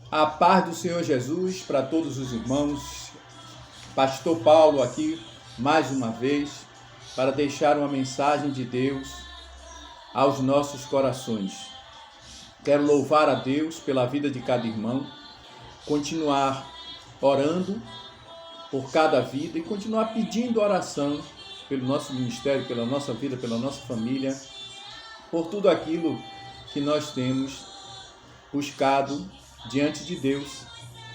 A paz do Senhor Jesus para todos os irmãos. Pastor Paulo aqui, mais uma vez, para deixar uma mensagem de Deus aos nossos corações. Quero louvar a Deus pela vida de cada irmão, continuar orando por cada vida e continuar pedindo oração pelo nosso ministério, pela nossa vida, pela nossa família, por tudo aquilo que nós temos buscado diante de Deus,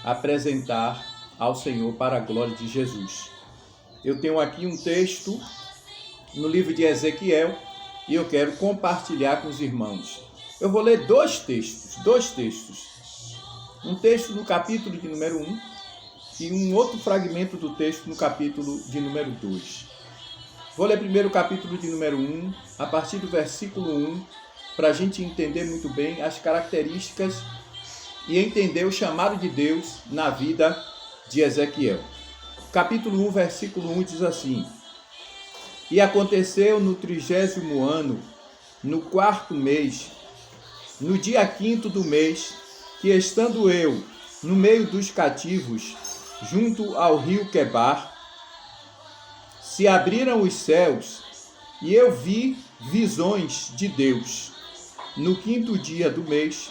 apresentar ao Senhor para a glória de Jesus. Eu tenho aqui um texto no livro de Ezequiel e eu quero compartilhar com os irmãos. Eu vou ler dois textos. Um texto no capítulo de número 1 e um outro fragmento do texto no capítulo de número 2. Vou ler primeiro o capítulo de número 1, a partir do versículo 1, para a gente entender muito bem as características e entender o chamado de Deus na vida de Ezequiel. Capítulo 1, versículo 1 diz assim: E aconteceu no 30º ano, no 4º mês, no dia 5º do mês, que estando eu no meio dos cativos, junto ao rio Quebar, se abriram os céus, e eu vi visões de Deus. No 5º dia do mês,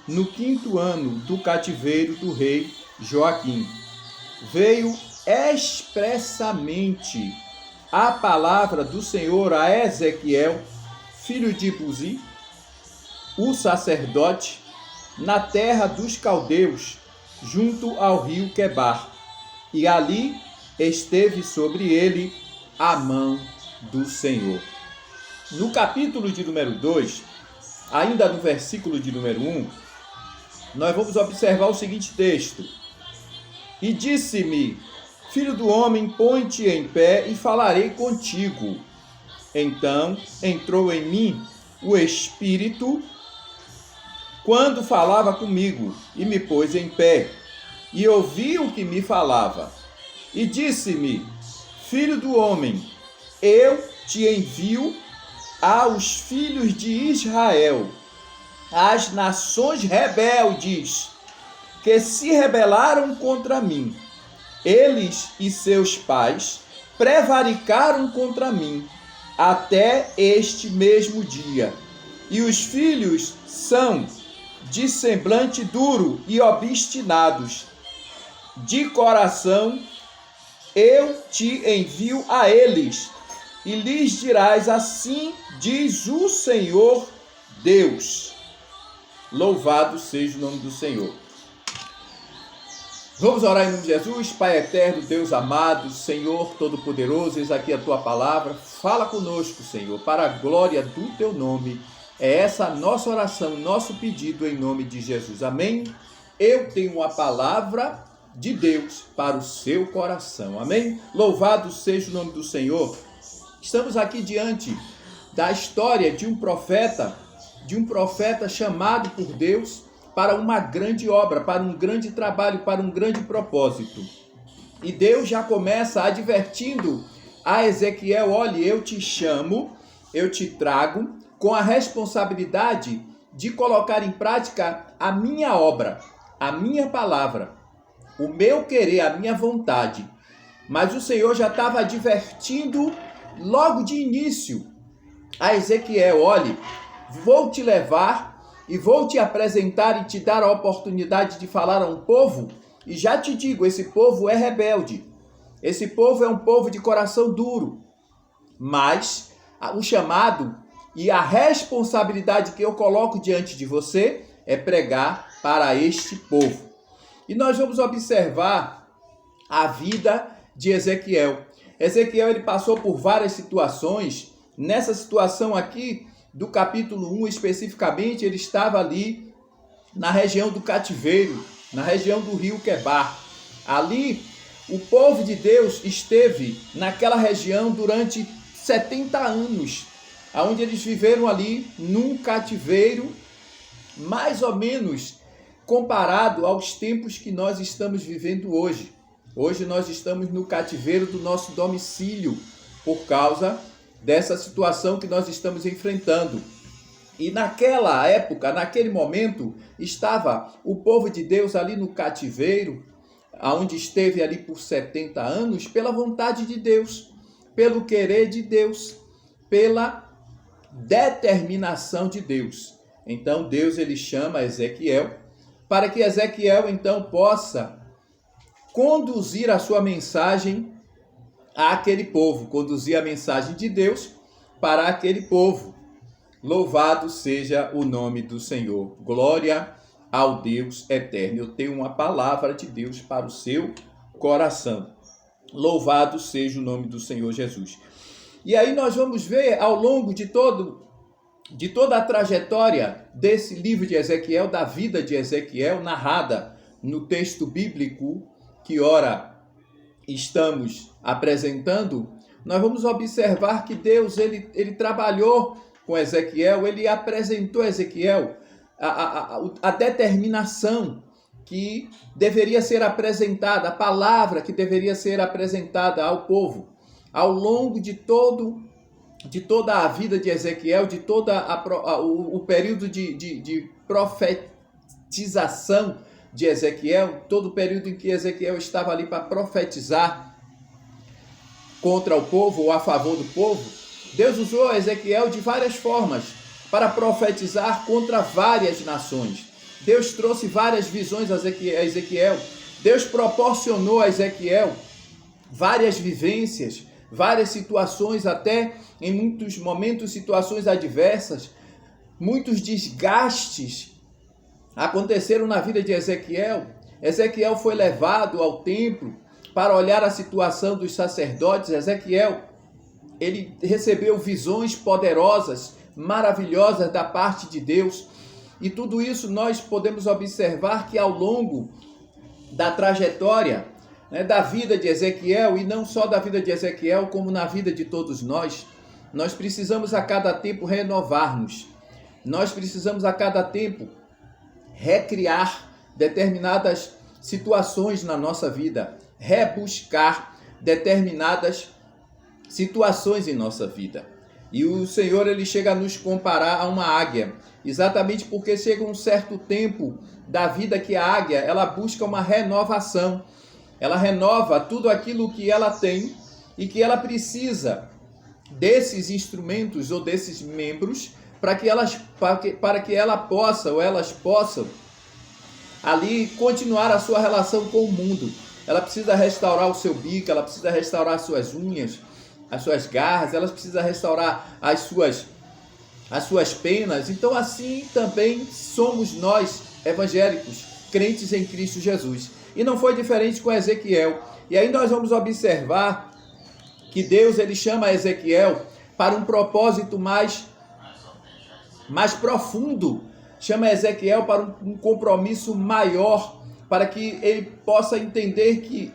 no 5º ano do cativeiro do rei Joaquim, veio expressamente a palavra do Senhor a Ezequiel, filho de Buzi, o sacerdote, na terra dos caldeus, junto ao rio Quebar, e ali esteve sobre ele a mão do Senhor. No capítulo de número 2, ainda no versículo de número 1, nós vamos observar o seguinte texto: E disse-me, filho do homem, põe-te em pé e falarei contigo. Então entrou em mim o Espírito quando falava comigo, e me pôs em pé, e ouvi o que me falava. E disse-me, filho do homem, eu te envio aos filhos de Israel, as nações rebeldes, que se rebelaram contra mim. Eles e seus pais prevaricaram contra mim, até este mesmo dia. E os filhos são de semblante duro e obstinados, de coração. Eu te envio a eles, e lhes dirás: assim diz o Senhor Deus. Louvado seja o nome do Senhor. Vamos orar em nome de Jesus. Pai eterno, Deus amado, Senhor Todo-Poderoso, eis aqui a Tua palavra. Fala conosco, Senhor, para a glória do Teu nome. É essa a nossa oração, nosso pedido em nome de Jesus. Amém? Eu tenho a palavra de Deus para o seu coração. Amém? Louvado seja o nome do Senhor. Estamos aqui diante da história de um profeta chamado por Deus para uma grande obra, para um grande trabalho, para um grande propósito. E Deus já começa advertindo a Ezequiel: olhe, eu te chamo, eu te trago com a responsabilidade de colocar em prática a minha obra, a minha palavra, o meu querer, a minha vontade. Mas o Senhor já estava advertindo logo de início a Ezequiel: olhe, vou te levar e vou te apresentar e te dar a oportunidade de falar a um povo, e já te digo, esse povo é rebelde, esse povo é um povo de coração duro, mas o chamado e a responsabilidade que eu coloco diante de você é pregar para este povo. E nós vamos observar a vida de Ezequiel. Ezequiel, ele passou por várias situações. Nessa situação aqui, do capítulo 1 especificamente, ele estava ali na região do cativeiro, na região do rio Quebar. Ali, o povo de Deus esteve naquela região durante 70 anos, onde eles viveram ali num cativeiro, mais ou menos comparado aos tempos que nós estamos vivendo hoje. Hoje nós estamos no cativeiro do nosso domicílio, por causa dessa situação que nós estamos enfrentando. E naquela época, naquele momento, estava o povo de Deus ali no cativeiro, onde esteve ali por 70 anos, pela vontade de Deus, pelo querer de Deus, pela determinação de Deus. Então Deus ele chama Ezequiel, para que Ezequiel então possa conduzir a sua mensagem àquele povo, conduzir a mensagem de Deus para aquele povo. Louvado seja o nome do Senhor. Glória ao Deus eterno. Eu tenho uma palavra de Deus para o seu coração. Louvado seja o nome do Senhor Jesus. E aí nós vamos ver ao longo de toda a trajetória desse livro de Ezequiel, da vida de Ezequiel, narrada no texto bíblico que ora estamos apresentando, nós vamos observar que Deus ele trabalhou com Ezequiel, ele apresentou a Ezequiel a determinação que deveria ser apresentada, a palavra que deveria ser apresentada ao povo. Ao longo de toda a vida de Ezequiel, de todo o período de profetização de Ezequiel, todo o período em que Ezequiel estava ali para profetizar contra o povo ou a favor do povo, Deus usou Ezequiel de várias formas para profetizar contra várias nações. Deus trouxe várias visões a Ezequiel. Deus proporcionou a Ezequiel várias vivências, várias situações, até em muitos momentos situações adversas. Muitos desgastes aconteceram na vida de Ezequiel. Ezequiel foi levado ao templo para olhar a situação dos sacerdotes. Ezequiel, ele recebeu visões poderosas, maravilhosas da parte de Deus. E tudo isso nós podemos observar que ao longo da trajetória, da vida de Ezequiel, e não só da vida de Ezequiel, como na vida de todos nós precisamos a cada tempo renovar-nos. Nós precisamos a cada tempo recriar determinadas situações na nossa vida, rebuscar determinadas situações em nossa vida. E o Senhor ele chega a nos comparar a uma águia, exatamente porque chega um certo tempo da vida que a águia ela busca uma renovação. Ela renova tudo aquilo que ela tem e que ela precisa desses instrumentos ou desses membros para que ela possa ou elas possam ali continuar a sua relação com o mundo. Ela precisa restaurar o seu bico, ela precisa restaurar as suas unhas, as suas garras, ela precisa restaurar as suas penas. Então assim também somos nós, evangélicos, crentes em Cristo Jesus. E não foi diferente com Ezequiel. E aí nós vamos observar que Deus ele chama Ezequiel para um propósito mais profundo. Chama Ezequiel para um compromisso maior, para que ele possa entender que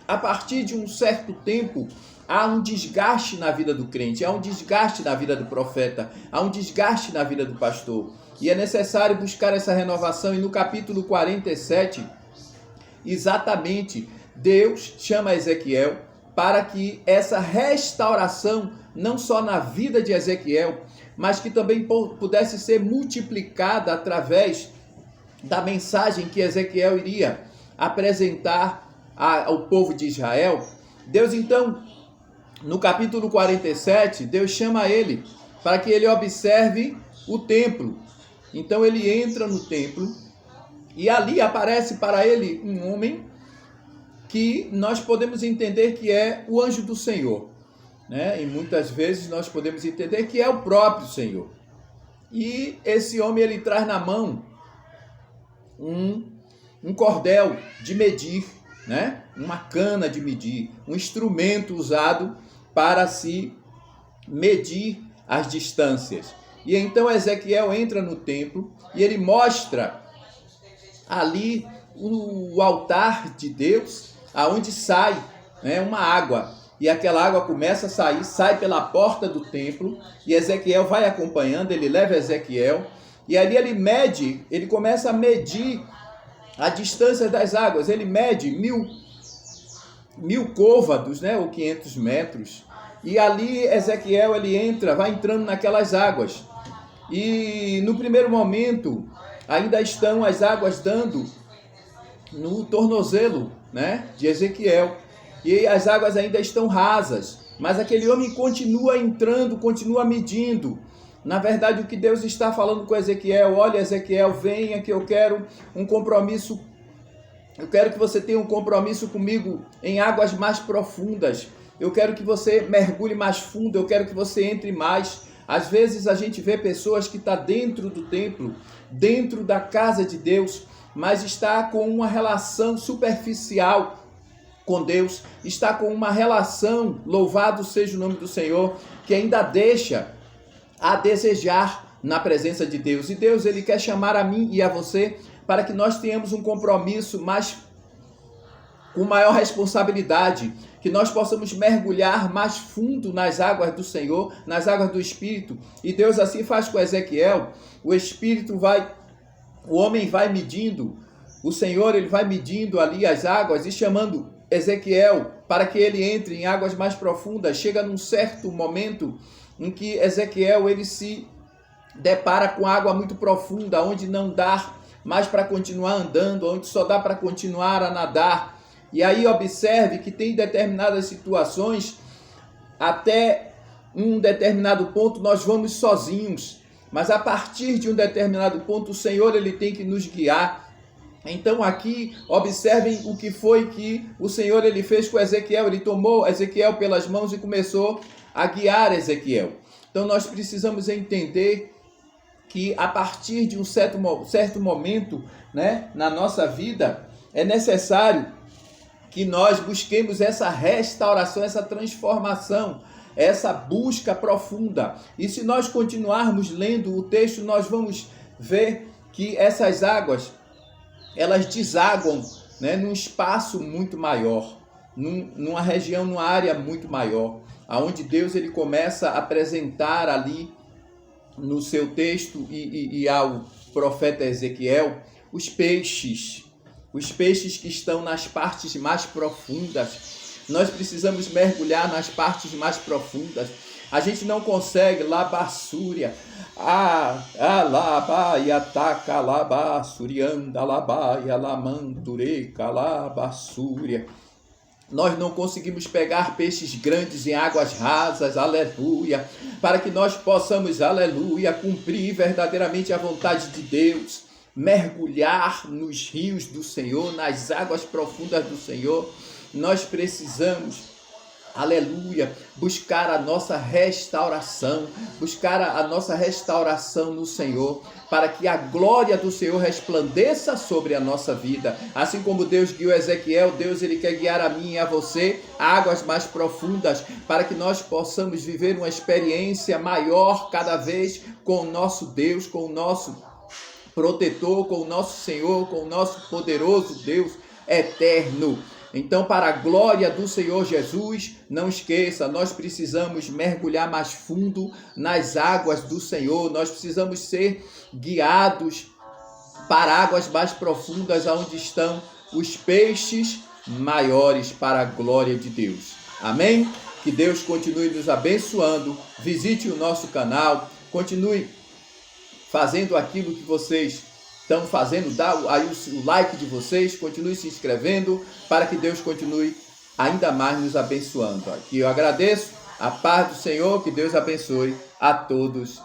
a partir de um certo tempo há um desgaste na vida do crente, há um desgaste na vida do profeta, há um desgaste na vida do pastor. E é necessário buscar essa renovação. E no capítulo 47, exatamente, Deus chama Ezequiel para que essa restauração, não só na vida de Ezequiel, mas que também pudesse ser multiplicada através da mensagem que Ezequiel iria apresentar ao povo de Israel. Deus então, no capítulo 47, Deus chama ele para que ele observe o templo. Então ele entra no templo e ali aparece para ele um homem que nós podemos entender que é o anjo do Senhor, né? E muitas vezes nós podemos entender que é o próprio Senhor. E esse homem ele traz na mão um cordel de medir, né? Uma cana de medir, um instrumento usado para se medir as distâncias. E então Ezequiel entra no templo e ele mostra ali o altar de Deus, aonde sai, né, uma água. E aquela água começa a sair, sai pela porta do templo, e Ezequiel vai acompanhando, ele leva Ezequiel, e ali ele começa a medir a distância das águas. Ele mede 1000 côvados, né, ou 500 metros, e ali Ezequiel vai entrando naquelas águas. E no primeiro momento ainda estão as águas dando no tornozelo, né, de Ezequiel, e as águas ainda estão rasas, mas aquele homem continua entrando, continua medindo. Na verdade, o que Deus está falando com Ezequiel: olha, Ezequiel, venha que eu quero um compromisso. Eu quero que você tenha um compromisso comigo em águas mais profundas. Eu quero que você mergulhe mais fundo. Eu quero que você entre mais. Às vezes a gente vê pessoas que estão dentro do templo, dentro da casa de Deus, mas está com uma relação superficial com Deus, está com uma relação, louvado seja o nome do Senhor, que ainda deixa a desejar na presença de Deus. E Deus, ele quer chamar a mim e a você para que nós tenhamos um compromisso com maior responsabilidade, que nós possamos mergulhar mais fundo nas águas do Senhor, nas águas do Espírito. E Deus assim faz com Ezequiel. O homem vai medindo, o Senhor, ele vai medindo ali as águas e chamando Ezequiel para que ele entre em águas mais profundas. Chega num certo momento em que Ezequiel, ele se depara com água muito profunda, onde não dá mais para continuar andando, onde só dá para continuar a nadar. E aí observe que tem determinadas situações, até um determinado ponto nós vamos sozinhos, mas a partir de um determinado ponto o Senhor, ele tem que nos guiar. Então aqui observem o que foi que o Senhor, ele fez com Ezequiel. Ele tomou Ezequiel pelas mãos e começou a guiar Ezequiel. Então nós precisamos entender que a partir de um certo momento, né, na nossa vida, é necessário que nós busquemos essa restauração, essa transformação, essa busca profunda. E se nós continuarmos lendo o texto, nós vamos ver que essas águas, elas desaguam, né, num espaço muito maior, numa região, numa área muito maior, aonde Deus, ele começa a apresentar ali no seu texto e ao profeta Ezequiel os peixes que estão nas partes mais profundas. Nós precisamos mergulhar nas partes mais profundas. A gente não consegue labassúria, alabaia taca labassurianda labaia lamantureca labassúria. Nós não conseguimos pegar peixes grandes em águas rasas, aleluia, para que nós possamos, aleluia, cumprir verdadeiramente a vontade de Deus, mergulhar nos rios do Senhor, nas águas profundas do Senhor. Nós precisamos, aleluia, buscar a nossa restauração, no Senhor, para que a glória do Senhor resplandeça sobre a nossa vida. Assim como Deus guiou Ezequiel, Deus, ele quer guiar a mim e a você a águas mais profundas, para que nós possamos viver uma experiência maior cada vez com o nosso Deus, com o nosso protetor, com o nosso Senhor, com o nosso poderoso Deus eterno. Então, para a glória do Senhor Jesus, não esqueça, nós precisamos mergulhar mais fundo nas águas do Senhor. Nós precisamos ser guiados para águas mais profundas, onde estão os peixes maiores, para a glória de Deus. Amém? Que Deus continue nos abençoando. Visite o nosso canal, continue fazendo aquilo que vocês estão fazendo, dá aí o like de vocês, continue se inscrevendo, para que Deus continue ainda mais nos abençoando. Aqui eu agradeço, a paz do Senhor, que Deus abençoe a todos.